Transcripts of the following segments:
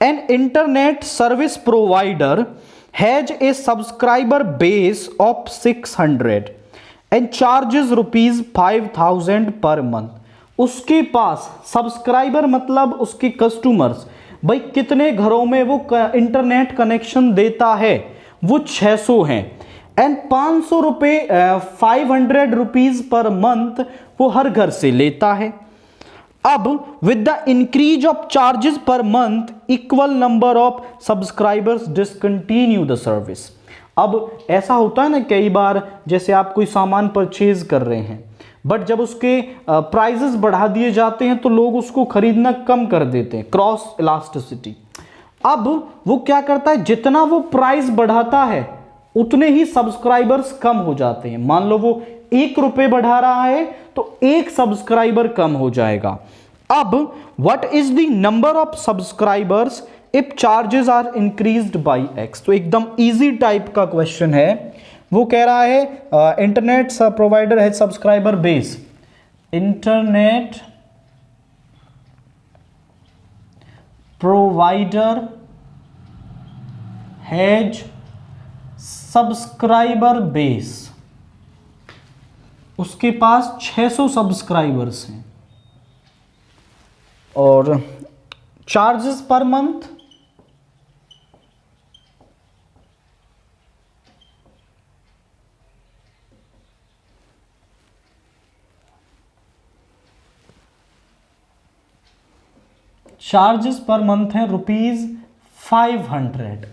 An internet service provider has a subscriber base of 600 and charges ₹5,000 per month. उसके पास subscriber मतलब उसके customers, भाई कितने घरों में वो इंटरनेट कनेक्शन देता है, वो 600 हैं एंड 500 रुपये 500 रुपीज पर मंथ वो हर घर से लेता है। अब with the increase of charges per month equal number of subscribers discontinue the service. अब ऐसा होता है ना कई बार, जैसे आप कोई सामान परचेज कर रहे हैं बट जब उसके प्राइजेस बढ़ा दिए जाते हैं तो लोग उसको खरीदना कम कर देते हैं, क्रॉस इलास्टिसिटी। अब वो क्या करता है, जितना वो प्राइस बढ़ाता है उतने ही सब्सक्राइबर्स कम हो जाते हैं। मान लो वो ₹1 बढ़ा रहा है तो 1 सब्सक्राइबर कम हो जाएगा। अब what is the number of subscribers if charges are increased by X। तो एकदम इजी टाइप का क्वेश्चन है। वो कह रहा है इंटरनेट प्रोवाइडर है subscriber base, internet provider has subscriber base, उसके पास 600 सब्सक्राइबर्स हैं और चार्जेस पर मंथ है ₹500।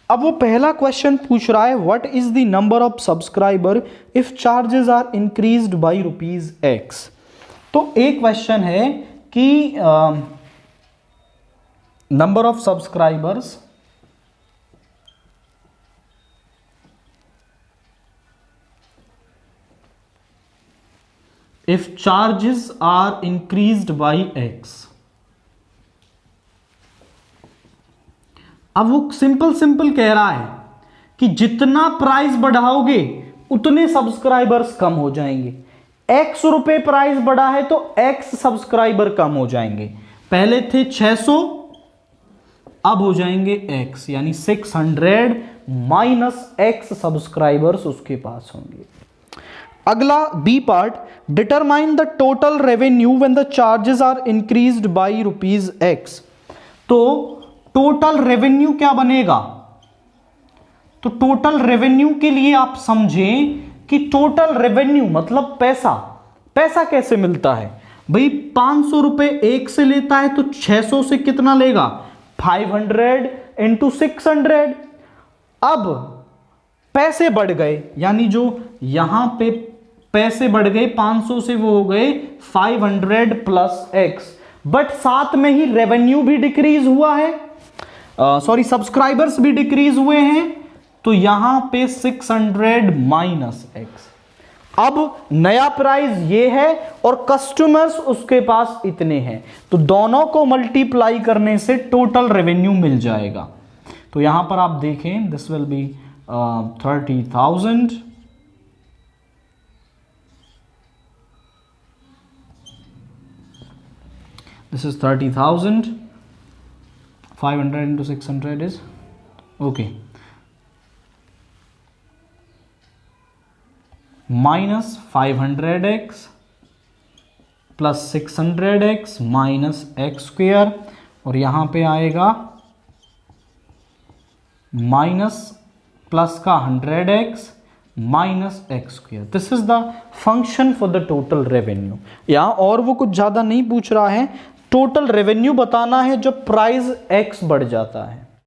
अब वो पहला क्वेश्चन पूछ रहा है what is the number of subscriber if charges are increased by ₹X। तो एक क्वेश्चन है कि number of subscribers if charges are increased by X। अब वो सिंपल कह रहा है कि जितना प्राइस बढ़ाओगे उतने सब्सक्राइबर्स कम हो जाएंगे। X रुपए प्राइस बढ़ा है तो X सब्सक्राइबर कम हो जाएंगे। पहले थे 600, अब हो जाएंगे X, यानी 600 माइनस X सब्सक्राइबर्स उसके पास होंगे। अगला B part, determine the total revenue when the charges are increased by ₹X। तो टोटल रेवेन्यू क्या बनेगा, तो टोटल रेवेन्यू के लिए आप समझें कि टोटल रेवेन्यू मतलब पैसा कैसे मिलता है। भाई 500 रुपए एक से लेता है तो 600 से कितना लेगा, 500 इंटू 600। अब पैसे बढ़ गए, यानी जो यहां पे पैसे बढ़ गए 500 से वो हो गए 500 प्लस X, बट साथ में ही रेवेन्यू भी डिक्रीज हुआ है, सब्सक्राइबर्स भी डिक्रीज हुए हैं, तो यहां पे 600 माइनस X। अब नया प्राइस ये है और कस्टमर्स उसके पास इतने हैं, तो दोनों को मल्टीप्लाई करने से टोटल रेवेन्यू मिल जाएगा। तो यहां पर आप देखें this will be 30,000 this is 30,000, 500 into 600 is okay, minus 500x plus 600x minus x square, और यहां पे आएगा माइनस प्लस का 100x minus x square. This is the function for the total revenue. यहां और वो कुछ ज्यादा नहीं पूछ रहा है, टोटल रेवेन्यू बताना है जब प्राइस एक्स बढ़ जाता है।